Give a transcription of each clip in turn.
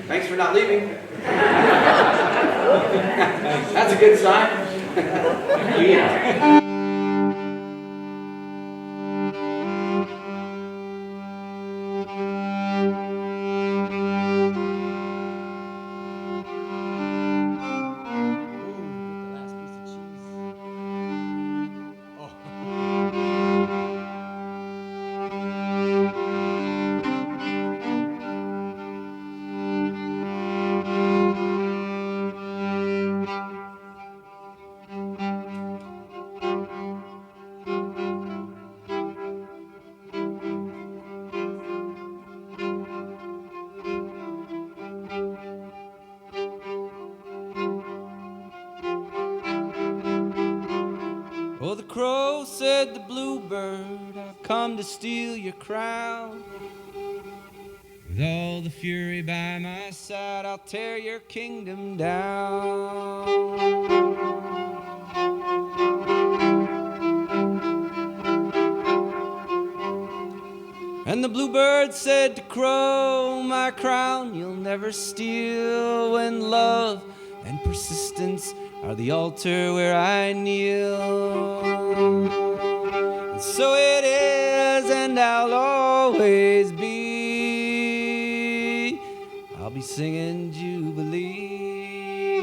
Thanks for not leaving. That's a good sign. Yeah. Oh, the crow said the bluebird, I've come to steal your crown. With all the fury by my side, I'll tear your kingdom down. And the bluebird said to crow, my crown you'll never steal, when love and persistence are the altar where I kneel. And so it is, and I'll always be. I'll be singing Jubilee.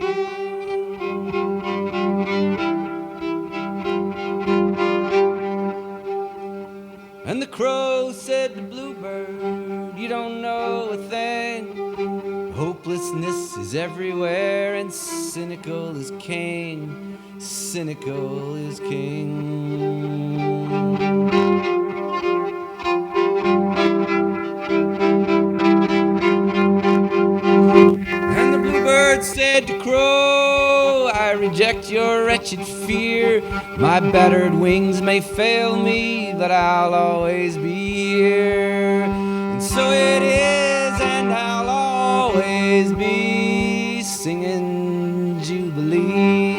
And the crow said to bluebird, you don't know a thing. Hopelessness is everywhere, and cynical is king. Cynical is king. And the bluebird said to crow, I reject your wretched fear. My battered wings may fail me, but I'll always be here. And so it is, and I'll always be singing Jubilee.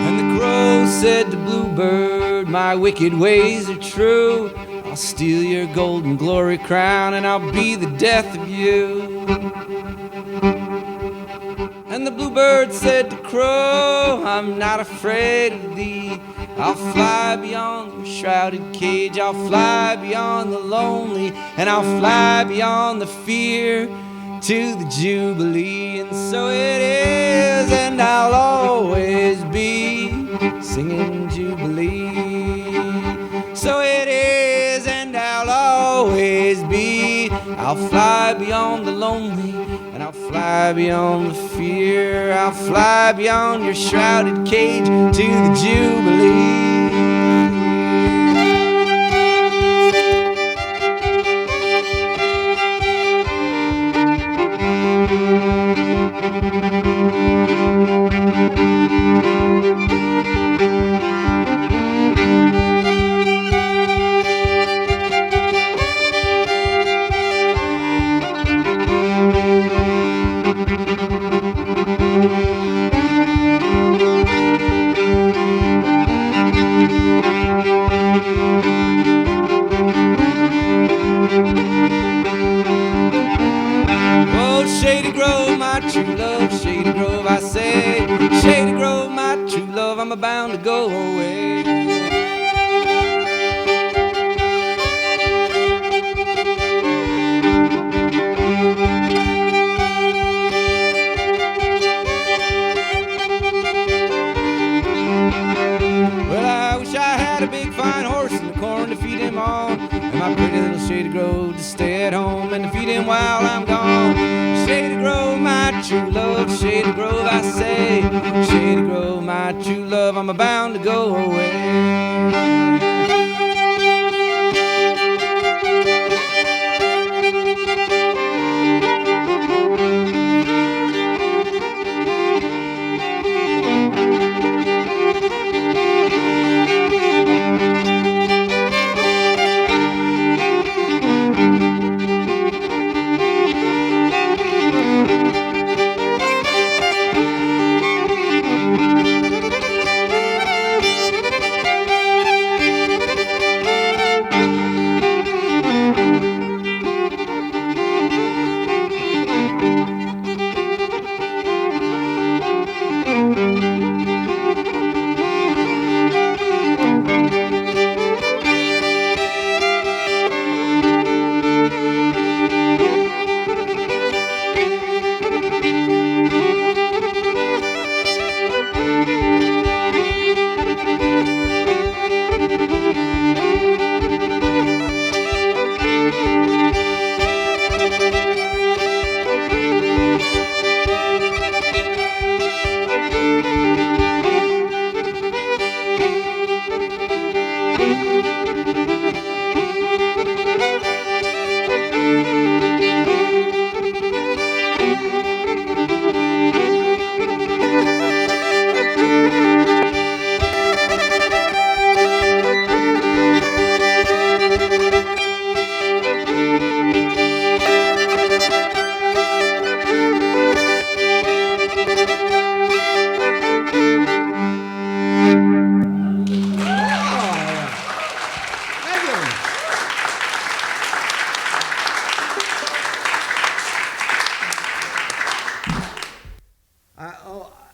And the crow said to bluebird, my wicked ways are true. I'll steal your golden glory crown, and I'll be the death of you. And the bluebird said to crow, I'm not afraid of thee. I'll fly beyond your shrouded cage. I'll fly beyond the lonely, and I'll fly beyond the fear to the Jubilee. And so it is, and I'll always be singing Jubilee. So it is, and I'll always be. I'll fly beyond the lonely, and I'll fly beyond the fear. I'll fly beyond your shrouded cage to the Jubilee. Shady Grove, my true love, Shady Grove, I say. Shady Grove, my true love, I'm bound to go away. Well, I wish I had a big fine horse and the corn to feed him on, and my pretty little Shady Grove to stay at home and to feed him while I'm gone. Shady Grove, my true love, Shady Grove, I say. Shady Grove, my true love, I'm bound to go away.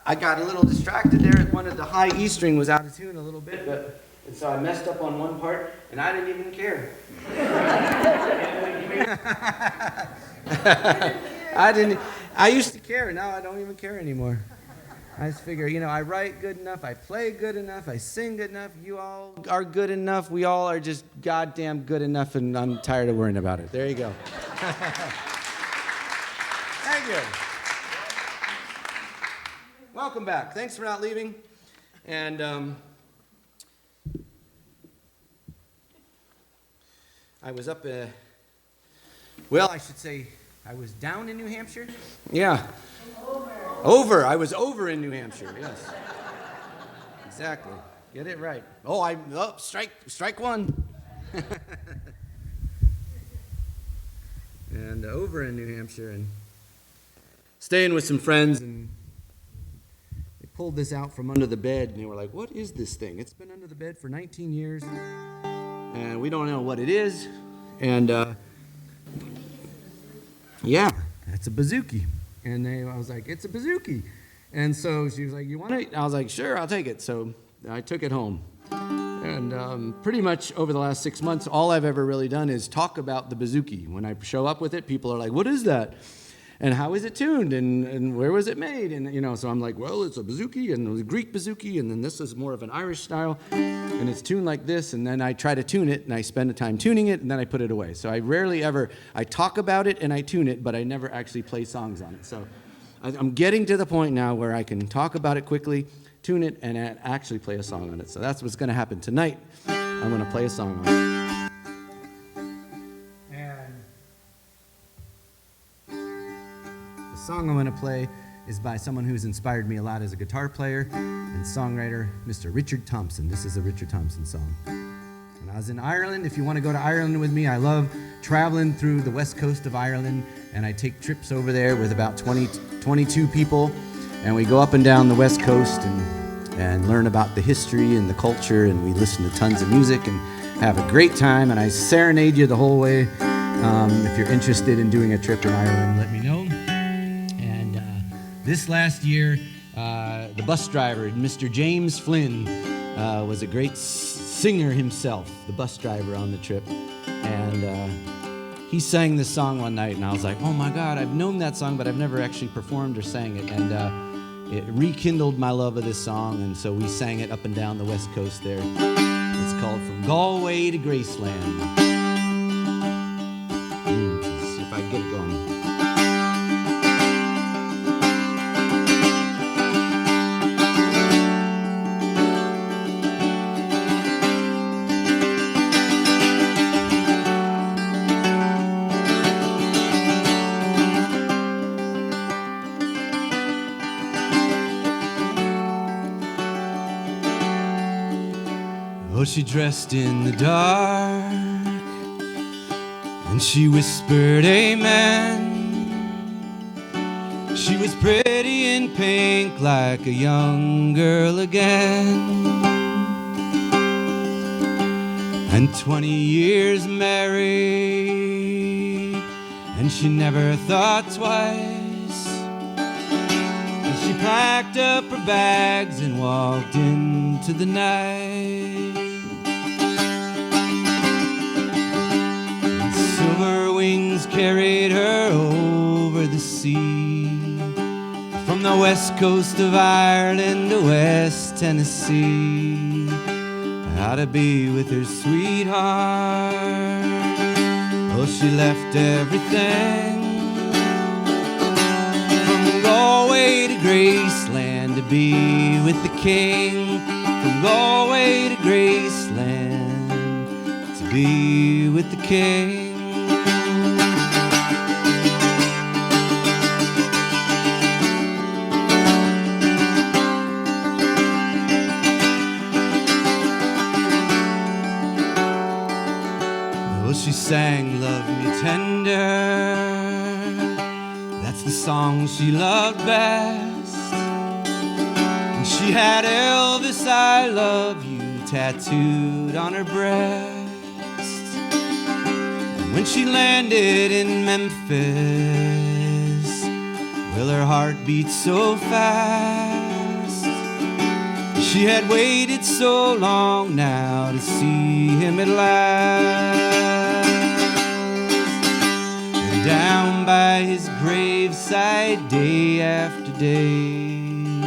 I got a little distracted there. One of the high E string was out of tune a little bit, and so I messed up on one part, and I didn't even care. I used to care, now I don't even care anymore. I just figure, I write good enough, I play good enough, I sing good enough, you all are good enough, we all are just goddamn good enough, and I'm tired of worrying about it. There you go. Thank you. Welcome back. Thanks for not leaving. And I was up, I should say, I was down in New Hampshire. Yeah. Over. I was over in New Hampshire, yes. Exactly. Get it right. Strike one. And over in New Hampshire, and staying with some friends, and they pulled this out from under the bed, and they were like, what is this thing? It's been under the bed for 19 years, and we don't know what it is. And it's a bouzouki. And I was like, it's a bouzouki. And so she was like, you want it? I was like, sure, I'll take it. So I took it home. And pretty much over the last 6 months, all I've ever really done is talk about the bouzouki. When I show up with it, people are like, what is that? And how is it tuned? And where was it made? And, so I'm like, well, it's a bouzouki, and it was a Greek bouzouki, and then this is more of an Irish style. And it's tuned like this, and then I try to tune it, and I spend the time tuning it, and then I put it away. So I rarely ever, I talk about it and I tune it, but I never actually play songs on it. So I'm getting to the point now where I can talk about it quickly, tune it, and actually play a song on it. So that's what's going to happen tonight. I'm going to play a song on it. The song I'm going to play is by someone who's inspired me a lot as a guitar player and songwriter, Mr. Richard Thompson. This is a Richard Thompson song. When I was in Ireland, if you want to go to Ireland with me, I love traveling through the west coast of Ireland, and I take trips over there with about 22 people, and we go up and down the west coast and learn about the history and the culture, and we listen to tons of music and have a great time, and I serenade you the whole way. If you're interested in doing a trip in Ireland, let me know. This last year, the bus driver, Mr. James Flynn, was a great singer himself, the bus driver on the trip. And he sang this song one night, and I was like, oh my God, I've known that song, but I've never actually performed or sang it. And it rekindled my love of this song, and so we sang it up and down the west coast there. It's called From Galway to Graceland. Let's see if I can get it going. Oh, she dressed in the dark, and she whispered amen. She was pretty in pink like a young girl again. And 20 years married, and she never thought twice. And she packed up her bags and walked into the night. Silver wings carried her over the sea, from the west coast of Ireland to West Tennessee, how to be with her sweetheart. Oh, she left everything, from Galway to Graceland, to be with the king. From Galway to Graceland, to be with the king. She sang Love Me Tender, that's the song she loved best. And she had Elvis, I Love You tattooed on her breast. And when she landed in Memphis, well, her heart beat so fast. She had waited so long now to see him at last. And down by his graveside day after day,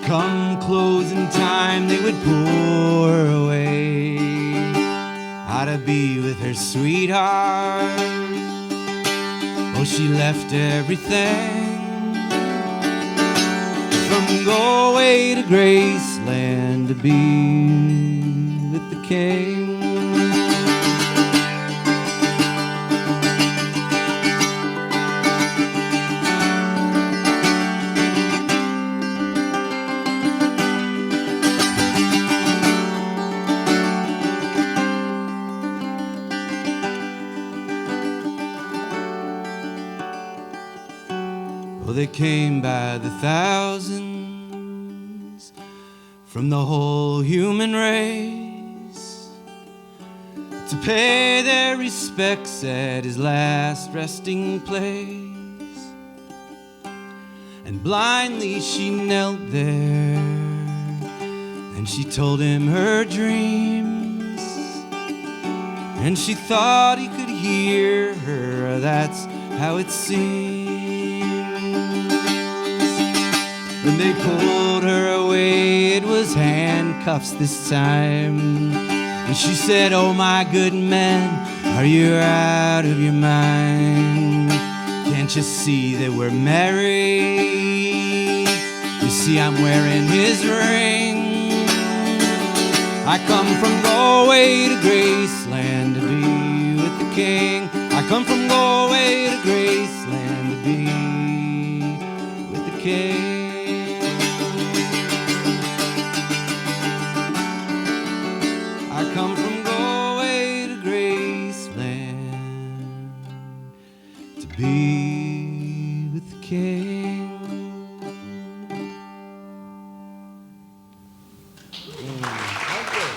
come closing time they would pull her away, how to be with her sweetheart. Oh, she left everything, from Galway to Graceland to be with the king. Well, they came by the thousands from the whole human race to pay their respects at his last resting place. And blindly she knelt there and she told him her dreams, and she thought he could hear her, that's how it seemed. When they pulled her away, it was handcuffs this time. And she said, oh my good man, are you out of your mind? Can't you see that we're married? You see I'm wearing his ring. I come from Galway to Graceland to be with the king. I come from Galway to Graceland to be with the king. I come from Galway to Graceland to be with the king. Thank you.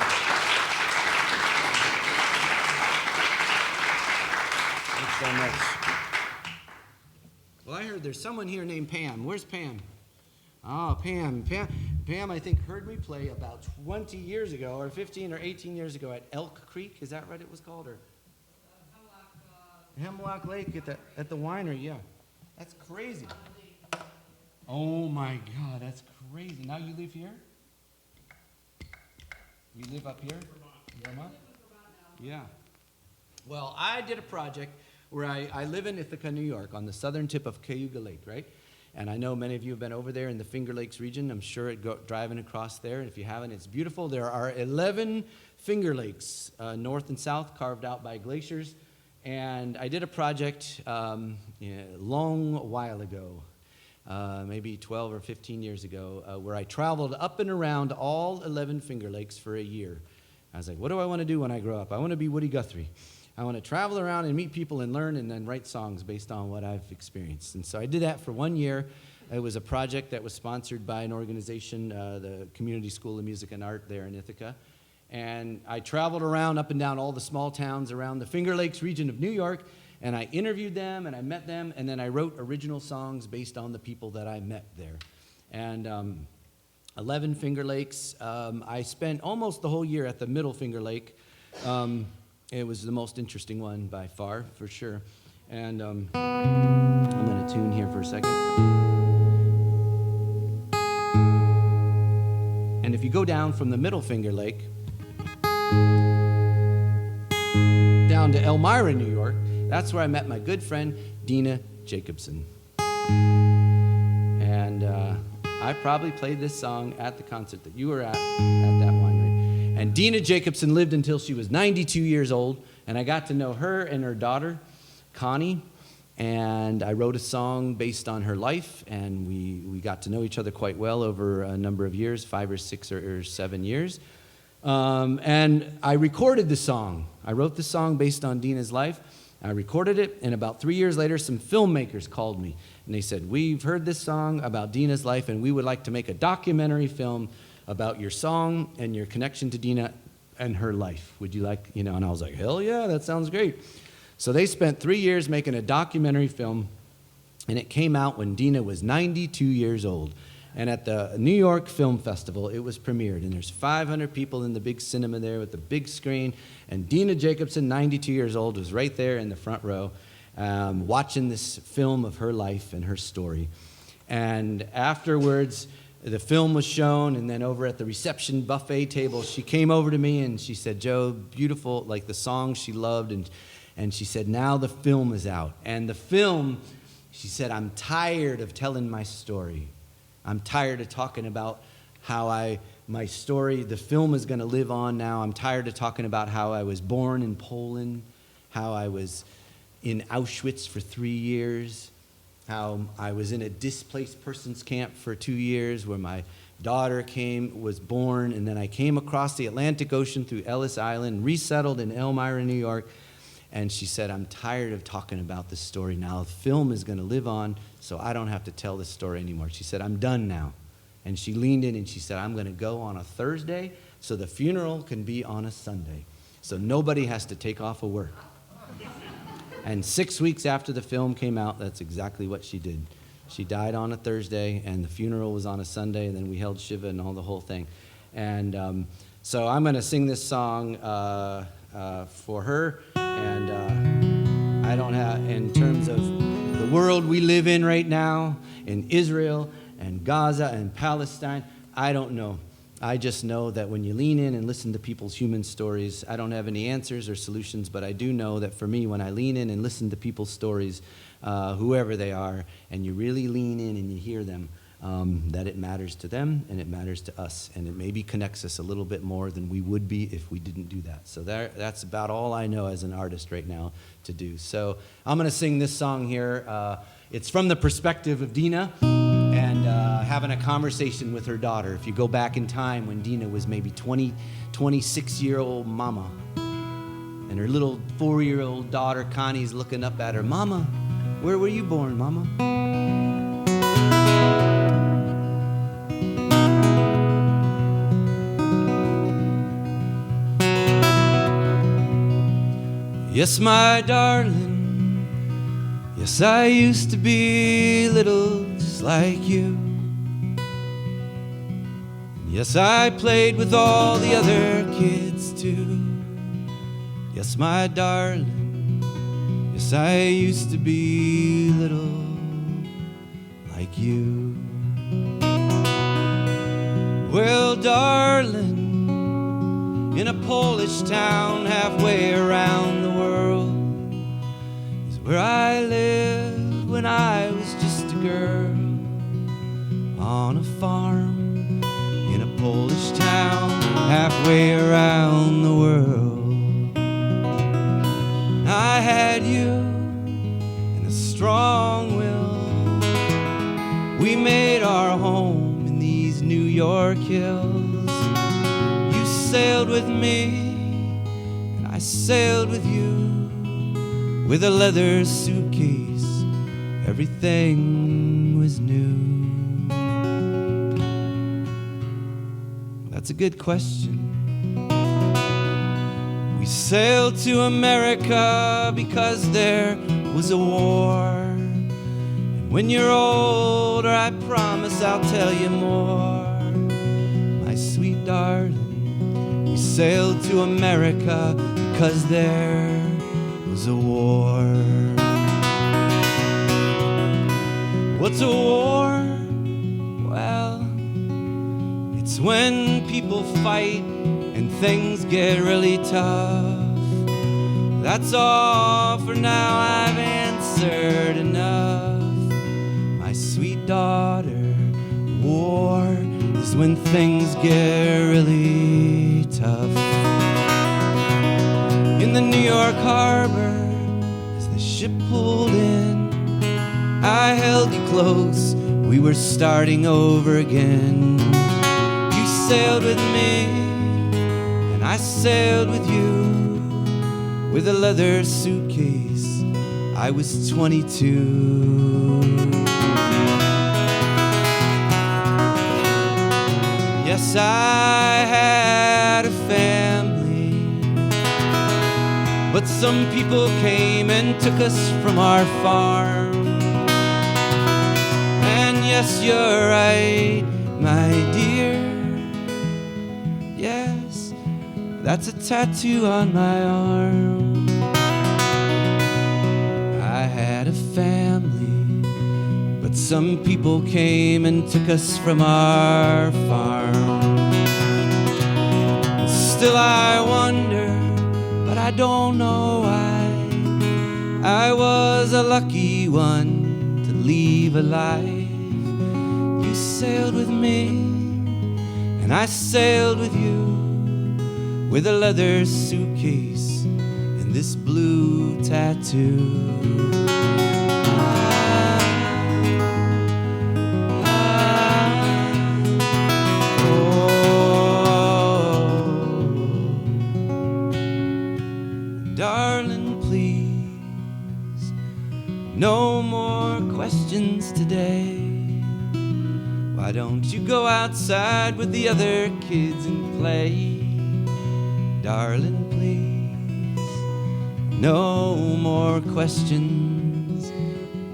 Thanks so much. Well, I heard there's someone here named Pam. Where's Pam? Oh, Pam, I think heard me play about 20 years ago, or 15 or 18 years ago at Elk Creek. Is that right? It was called, or Hemlock Lake at the winery. Yeah, that's crazy. Oh my God, that's crazy. Now you live here? You live up here, Vermont? Yeah. Well, I did a project where I live in Ithaca, New York, on the southern tip of Cayuga Lake, right? And I know many of you have been over there in the Finger Lakes region. I'm sure driving across there. And if you haven't, it's beautiful. There are 11 Finger Lakes, north and south, carved out by glaciers. And I did a project long while ago, maybe 12 or 15 years ago, where I traveled up and around all 11 Finger Lakes for a year. I was like, what do I want to do when I grow up? I want to be Woody Guthrie. I want to travel around and meet people and learn and then write songs based on what I've experienced. And so I did that for 1 year. It was a project that was sponsored by an organization, the Community School of Music and Art there in Ithaca. And I traveled around up and down all the small towns around the Finger Lakes region of New York, and I interviewed them and I met them, and then I wrote original songs based on the people that I met there. And 11 Finger Lakes. I spent almost the whole year at the Middle Finger Lake. It was the most interesting one by far, for sure. And I'm going to tune here for a second. And if you go down from the Middle Finger Lake down to Elmira, New York, that's where I met my good friend, Dina Jacobson. And I probably played this song at the concert that you were at that winery. And Dina Jacobson lived until she was 92 years old, and I got to know her and her daughter, Connie, and I wrote a song based on her life, and we got to know each other quite well over a number of years, 5 or 6 or 7 years. And I recorded the song. I wrote the song based on Dina's life. I recorded it, and about 3 years later, some filmmakers called me, and they said, we've heard this song about Dina's life, and we would like to make a documentary film about your song and your connection to Dina and her life. Would you like, and I was like, hell yeah, that sounds great. So they spent 3 years making a documentary film, and it came out when Dina was 92 years old. And at the New York Film Festival, it was premiered. And there's 500 people in the big cinema there with the big screen. And Dina Jacobson, 92 years old, was right there in the front row watching this film of her life and her story. And afterwards, the film was shown, and then over at the reception buffet table, she came over to me and she said, "Joe, beautiful," like the song she loved, and she said, "Now the film is out." And the film, she said, "I'm tired of telling my story. I'm tired of talking about how my story, the film is going to live on now. I'm tired of talking about how I was born in Poland, how I was in Auschwitz for 3 years, how I was in a displaced persons camp for 2 years, where my daughter was born, and then I came across the Atlantic Ocean through Ellis Island, resettled in Elmira, New York." And she said, "I'm tired of talking about this story now. The film is going to live on, so I don't have to tell this story anymore." She said, "I'm done now." And she leaned in and she said, "I'm going to go on a Thursday so the funeral can be on a Sunday, so nobody has to take off of work." And 6 weeks after the film came out, that's exactly what she did. She died on a Thursday, and the funeral was on a Sunday, and then we held Shiva and all the whole thing. And so I'm going to sing this song for her. And I don't have, in terms of the world we live in right now, in Israel and Gaza and Palestine, I don't know. I just know that when you lean in and listen to people's human stories, I don't have any answers or solutions, but I do know that for me, when I lean in and listen to people's stories, whoever they are, and you really lean in and you hear them, that it matters to them and it matters to us, and it maybe connects us a little bit more than we would be if we didn't do that. So that's about all I know as an artist right now to do. So I'm going to sing this song here. It's from the perspective of Dina and having a conversation with her daughter. If you go back in time when Dina was maybe 26-year-old mama, and her little 4-year-old daughter Connie's looking up at her, "Mama, where were you born, Mama?" "Yes, my darling, yes, I used to be little just like you. Yes, I played with all the other kids too. Yes, my darling, yes, I used to be little like you. Well, darling, in a Polish town halfway around the world is where I lived when I was just a girl, on a farm in a Polish town halfway around the world. I had you and a strong will. We made our home in these New York hills. You sailed with me, and I sailed with you, with a leather suitcase, everything was new." That's a good question. We sailed to America because there was a war. And when you're older, I promise I'll tell you more. My sweet darling, we sailed to America because there was a war. What's a war? Well, it's when people fight and things get really tough. That's all for now, I've answered enough. My sweet daughter, war is when things get really tough. In the New York harbor, as the ship pulled in, I held you close, we were starting over again. You sailed with me, and I sailed with you, with a leather suitcase, I was 22. Yes, I had a family, but some people came and took us from our farm. And yes, you're right, my dear. Yes, that's a tattoo on my arm. I had a family, but some people came and took us from our farm. Still I wonder, but I don't know why. I was a lucky one to leave alive. You sailed with me, and I sailed with you, with a leather suitcase and this blue tattoo. Darling, please, no more questions today. Why don't you go outside with the other kids and play? Darling, please, no more questions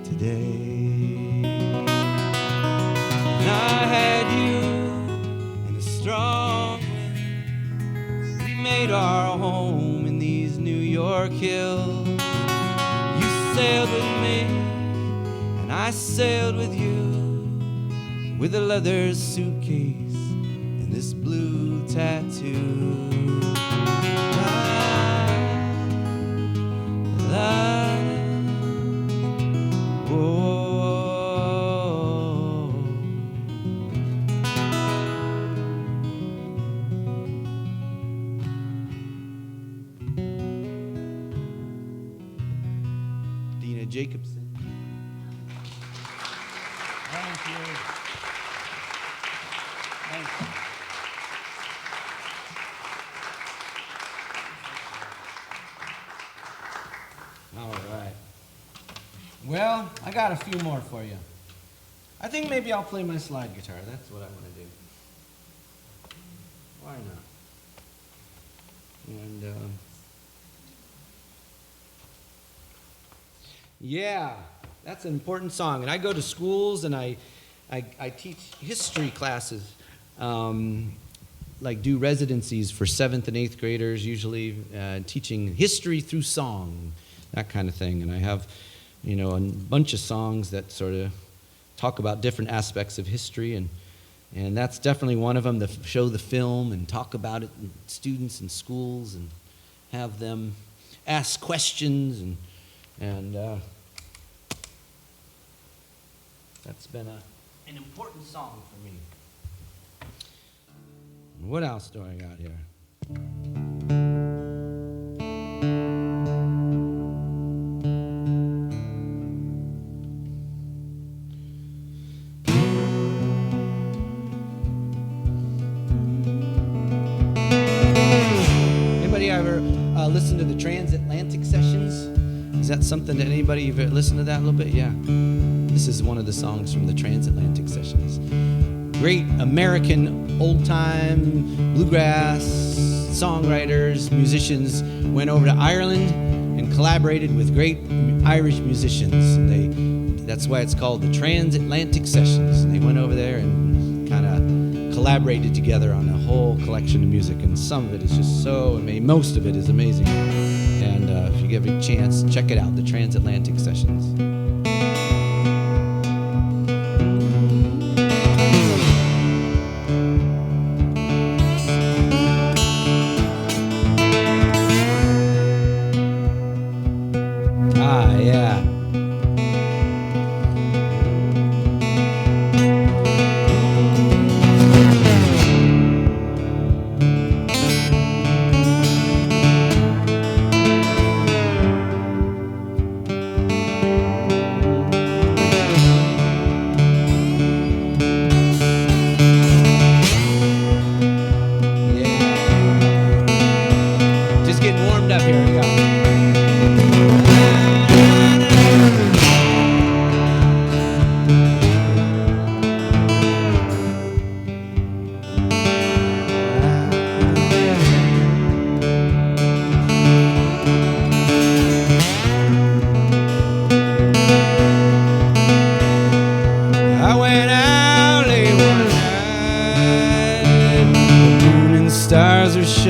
today. And I had you and a strong wind. We made our home in these New York hills. You sailed with me, and I sailed with you, with a leather suitcase and this blue tattoo. Dina Jacobson. Thank you. Thank you. All right. Well, I got a few more for you. I think maybe I'll play my slide guitar. That's what I want to do. Why not? And, yeah, that's an important song. And I go to schools and I teach history classes, like do residencies for 7th and 8th graders, usually teaching history through song, that kind of thing. And I have, you know, a bunch of songs that sort of talk about different aspects of history, and that's definitely one of them, to show the film and talk about it in students in schools and have them ask questions, and that's been an important song for me. What else do I got here? Anybody ever listen to the transatlantic sessions? Is that something that anybody ever listened to that a little bit? Yeah. This is one of the songs from the transatlantic sessions. Great American old-time bluegrass songwriters, musicians went over to Ireland and collaborated with great Irish musicians. That's why it's called the Transatlantic Sessions. And they went over there and kind of collaborated together on a whole collection of music, and some of it is just so amazing. Most of it is amazing. And if you give it a chance, check it out, the Transatlantic Sessions.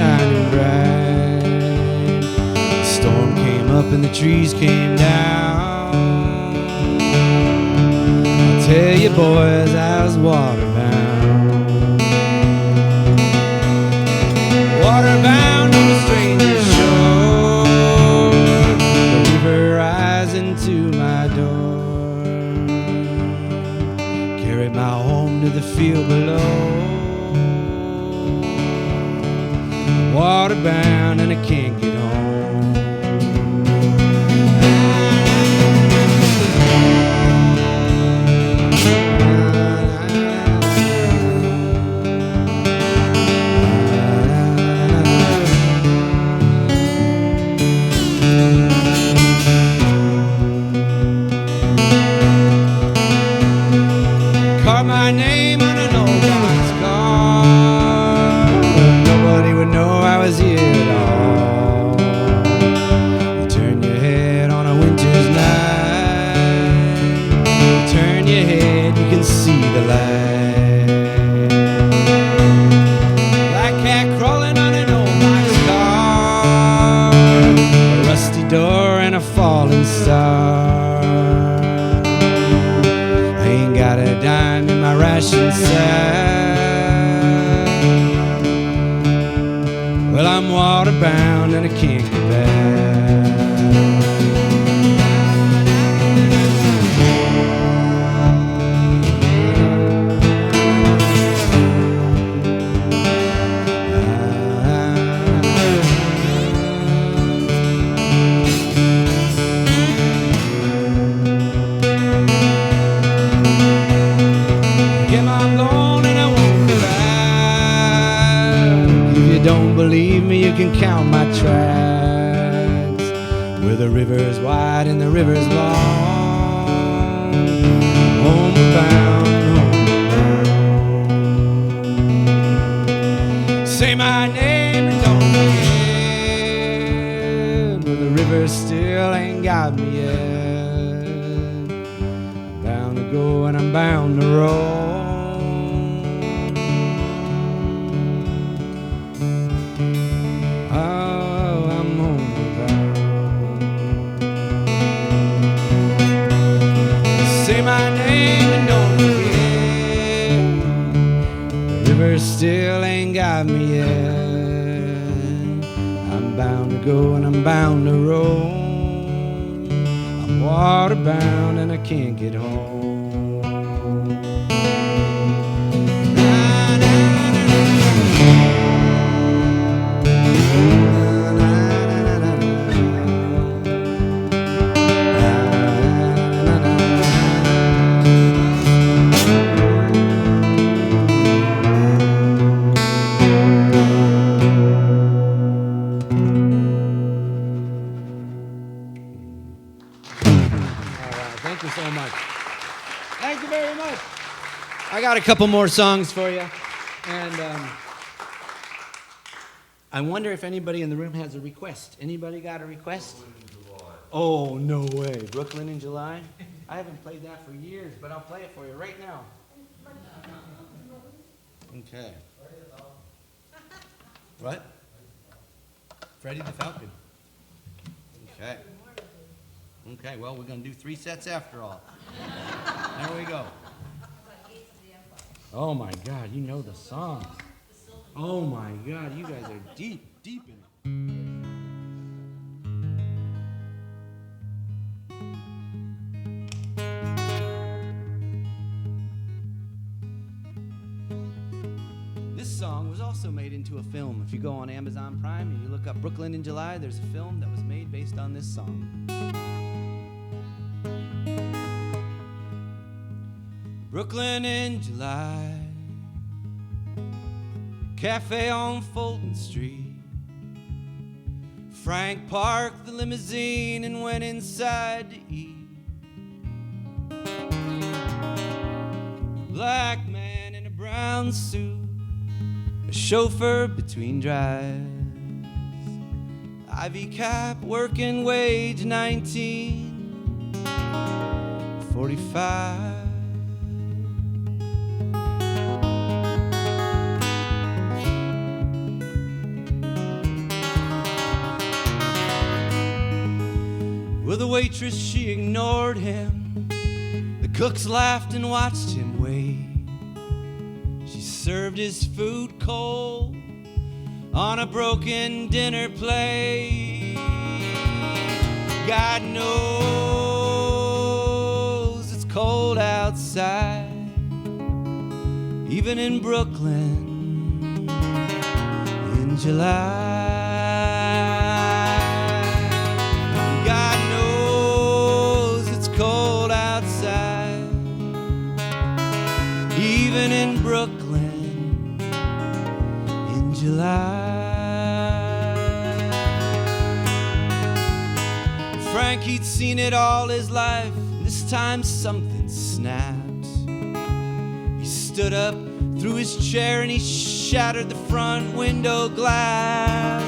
shining bright. The storm came up and the trees came down. I'll tell you boys, I was waterbound. Waterbound on a stranger's shore. The river rising to my door. Carried my home to the field below. Waterbound and I can't get home. Carved my name on an old boxcar. Nobody would know I was here at all. You turn your head on a winter's night. You turn your head, you can see the light. Black cat crawling on an old boxcar. A rusty door and a falling star. I ain't got a dime in my ration sack. Well, I'm waterbound and I can't get back. I'm gone and I won't be back. If you don't believe me, you can count my tracks. Where the river's wide and the river's long. Homebound, homebound. Say my name and don't forget. Where the river still ain't got me yet. I'm bound to go and I'm bound to roll. Say my name and don't forget. The river still ain't got me yet. I'm bound to go and I'm bound to roll. I'm waterbound and I can't get home. Thank you so much. Thank you very much. I got a couple more songs for you. And I wonder if anybody in the room has a request. Anybody got a request? Oh, no way. Brooklyn in July? I haven't played that for years, but I'll play it for you right now. Okay. What? Freddie the Falcon. Okay. Okay, well, we're going to do 3 sets after all. There we go. Oh, my God, you know the songs. Oh, my God, you guys are deep, deep in it. This song was also made into a film. If you go on Amazon Prime and you look up Brooklyn in July, there's a film that was made based on this song. Brooklyn in July, cafe on Fulton Street. Frank parked the limousine and went inside to eat. Black man in a brown suit, a chauffeur between drives. Ivy cap, working wage, 1945. waitress, she ignored him. The cooks laughed and watched him wait. She served his food cold on a broken dinner plate. God knows it's cold outside, even in Brooklyn in July. God knows it's cold outside, even in Brooklyn in July. Frank, he'd seen it all his life. This time something snapped. He stood up, threw his chair, and he shattered the front window glass.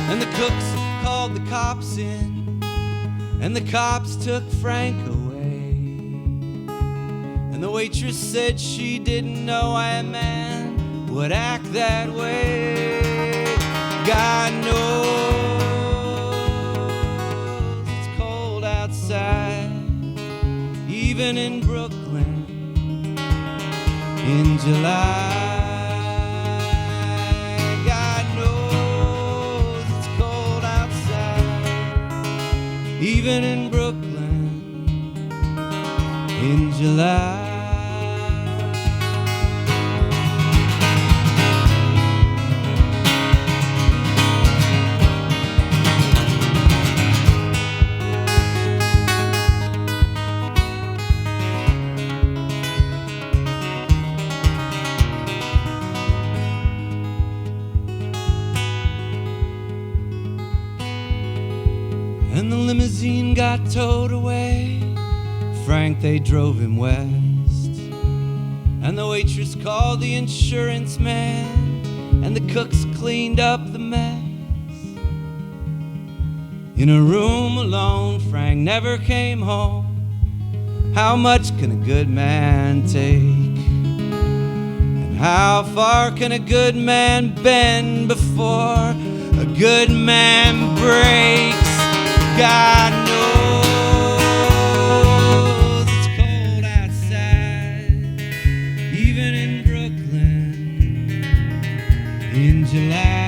And the cooks called the cops in, and the cops took Frank away. And the waitress said she didn't know why a man would act that way. God knows it's cold outside, even in Brooklyn in July. God knows it's cold outside, even in Brooklyn in July. And the limousine got towed away. Frank, they drove him west. And the waitress called the insurance man, and the cooks cleaned up the mess. In a room alone, Frank never came home. How much can a good man take? And how far can a good man bend before a good man breaks? God knows it's cold outside, even in Brooklyn in July.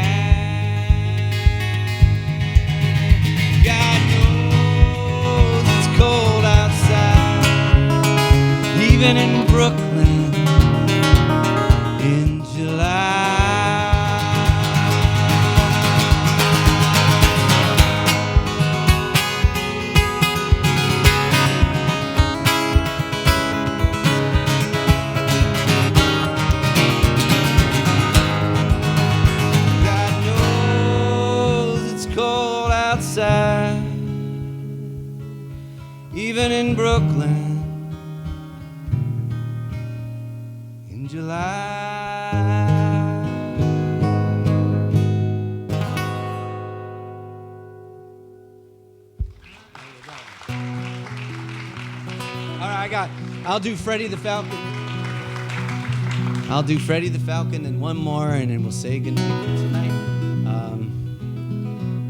God knows it's cold outside, even in Brooklyn in July. Even in Brooklyn in July. All right, I'll do Freddie the Falcon. I'll do Freddie the Falcon and one more, and then we'll say goodnight for tonight.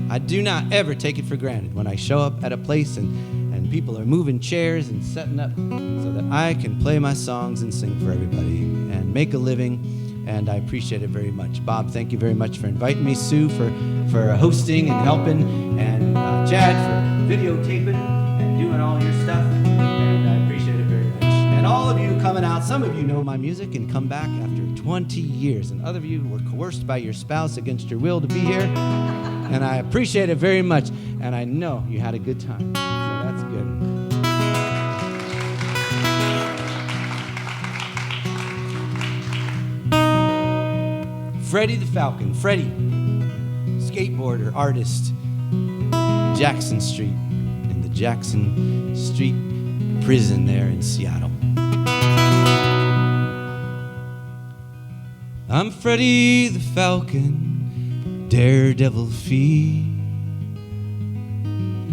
I do not ever take it for granted when I show up at a place and people are moving chairs and setting up so that I can play my songs and sing for everybody and make a living, and I appreciate it very much. Bob, thank you very much for inviting me. Sue for hosting and helping, and Chad for videotaping and doing all your stuff, and I appreciate it very much. And all of you coming out, some of you know my music and come back after 20 years, and other of you were coerced by your spouse against your will to be here, and I appreciate it very much, and I know you had a good time. That's good. Freddie the Falcon. Freddie, skateboarder, artist, Jackson Street, in the Jackson Street prison there in Seattle. I'm Freddie the Falcon, daredevil feet,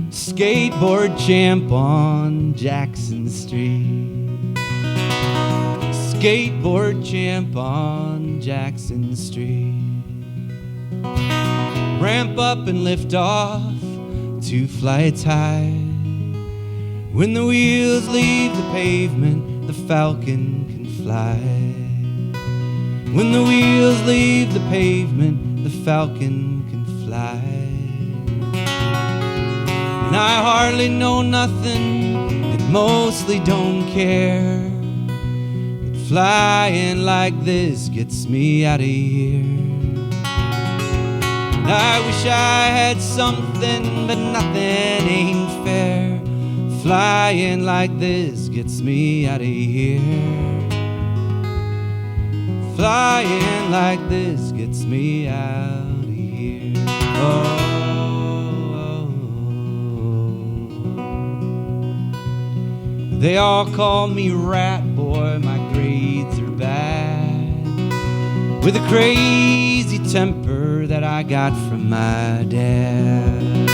skateboard champ on Jackson Street. Skateboard champ on Jackson Street. ramp up and lift off 2 flights high. When the wheels leave the pavement, the falcon can fly. When the wheels leave the pavement, the falcon can fly. And I hardly know nothing, and mostly don't care, but flying like this gets me out of here. And I wish I had something, but nothing ain't fair. Flying like this gets me out of here. Flying like this gets me out of here. Oh. They all call me rat boy, my grades are bad, with a crazy temper that I got from my dad.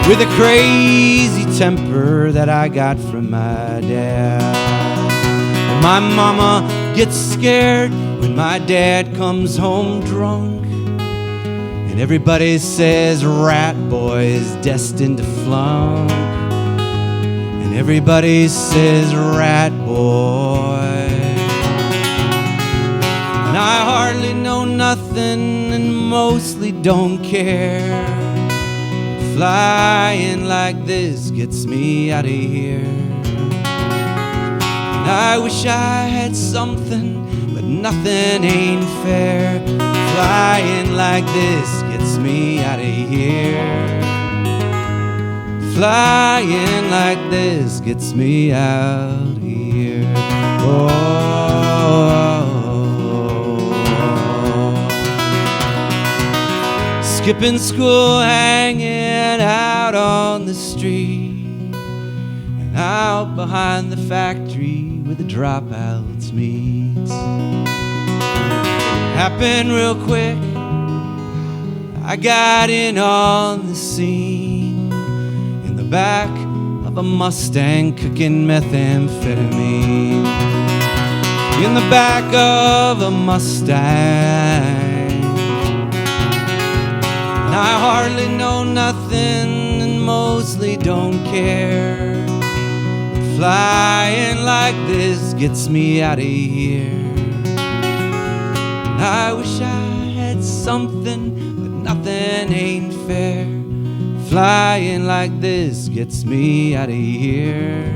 With a crazy temper that I got from my dad. And my mama gets scared when my dad comes home drunk, and everybody says rat boy is destined to flunk. And everybody says rat boy. And I hardly know nothing and mostly don't care. Flying like this gets me out of here. And I wish I had something, but nothing ain't fair. Flying like this gets me out of here. Flying like this gets me out of here. Oh. Skipping school, hanging out on the street, and out behind the factory where the dropouts meet. Happened real quick, I got in on the scene, in the back of a Mustang cooking methamphetamine. In the back of a Mustang. I hardly know nothing and mostly don't care. Flying like this gets me out of here. I wish I had something, but nothing ain't fair. Flying like this gets me out of here.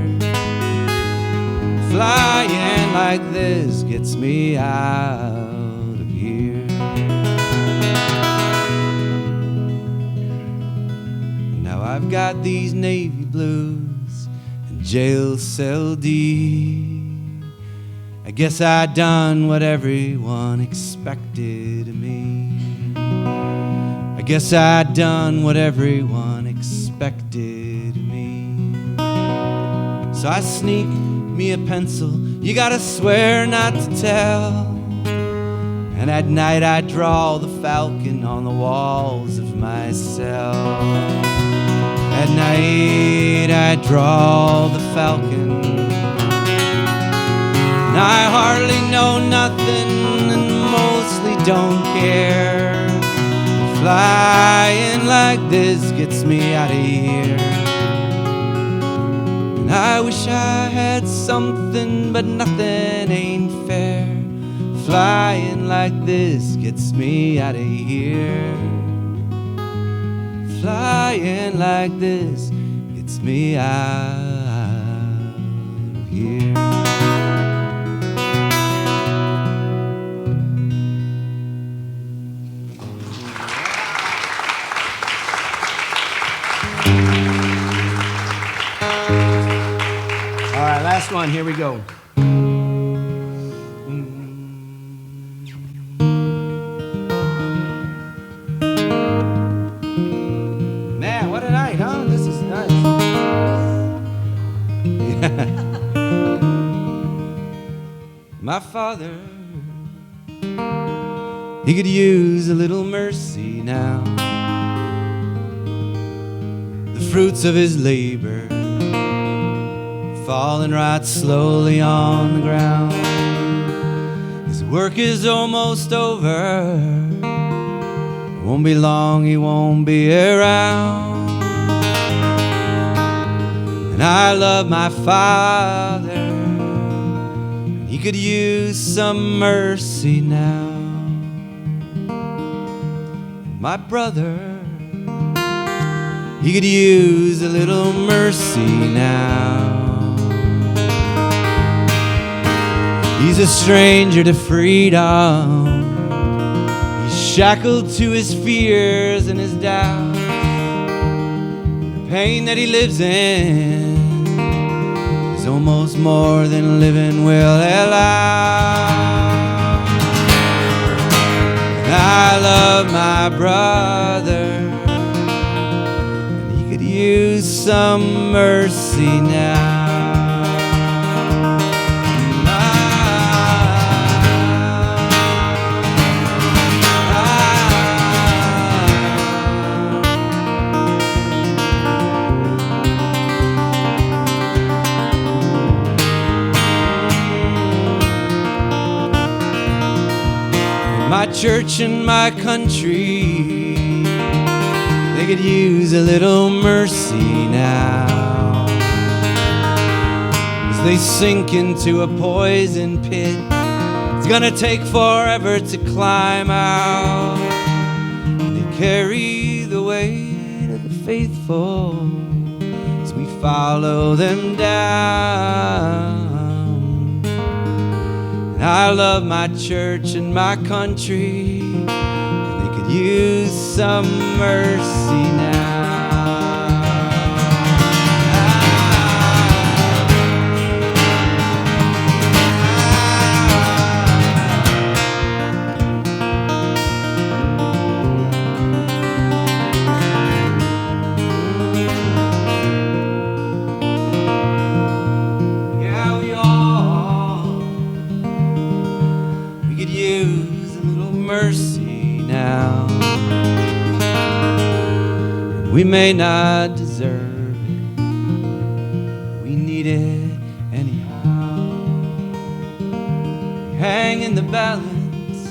Flying like this gets me out of here. I've got these navy blues and jail cell D. I guess I done what everyone expected of me. I guess I done what everyone expected of me. So I sneak me a pencil, you gotta swear not to tell. And at night I draw the falcon on the walls of my cell. At night I draw the falcon. And I hardly know nothing and mostly don't care. Flying like this gets me out of here. And I wish I had something, but nothing ain't fair. Flying like this gets me out of here. Flying like this gets me out of here. All right, last one. Here we go. My father, he could use a little mercy now. The fruits of his labor falling right slowly on the ground. His work is almost over, Won't be long, he won't be around. And I love my father, he could use some mercy now. My brother, he could use a little mercy now. He's a stranger to freedom, he's shackled to his fears and his doubts. The pain that he lives in is almost more than living will allow. And I love my brother, and he could use some mercy now. My church and my country, they could use a little mercy now. As they sink into a poison pit, it's gonna take forever to climb out. They carry the weight of the faithful as we follow them down. I love my church and my country, and they could use some mercy now. We may not deserve it, we need it anyhow. We hang in the balance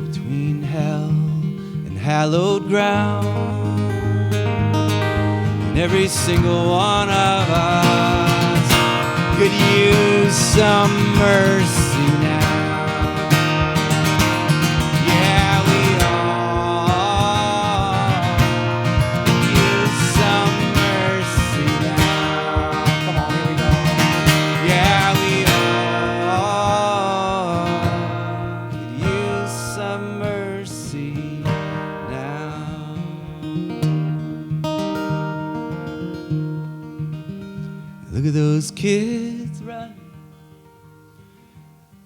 between hell and hallowed ground, and every single one of us could use some mercy now. Look at those kids running.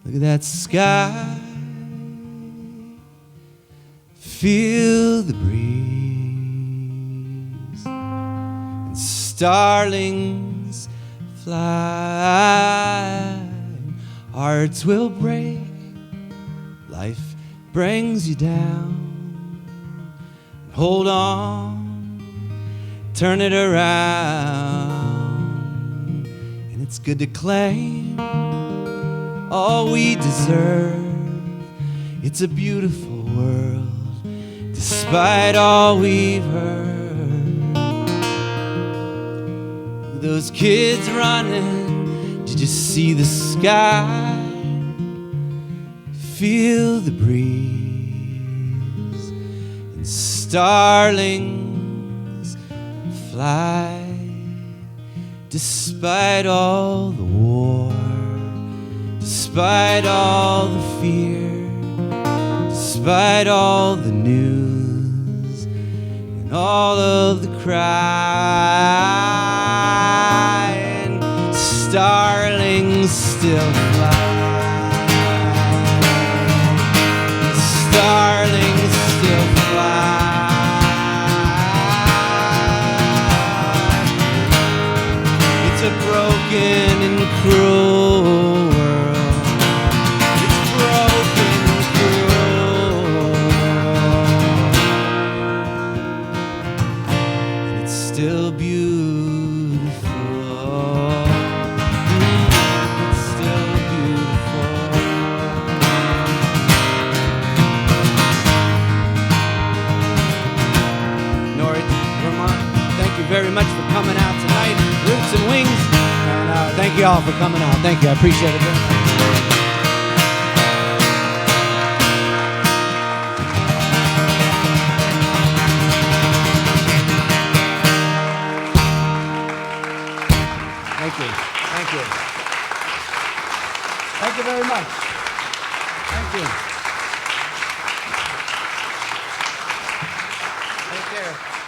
Look at that sky. Feel the breeze. And starlings fly. Hearts will break. Life brings you down. Hold on. Turn it around. It's good to claim all we deserve. It's a beautiful world, despite all we've heard. Those kids running, did you see the sky? Feel the breeze, and starlings fly. Despite all the war, despite all the fear, despite all the news, and all of the crying, starlings still fly. Starlings still fly. A broken and cruel world. It's broken and cruel, and it's still beautiful. It's still beautiful. very much for coming out tonight. Roots and Wings. And thank you all for coming out. Thank you. I appreciate it very much. Thank you. Thank you. Thank you very much. Thank you. Take care.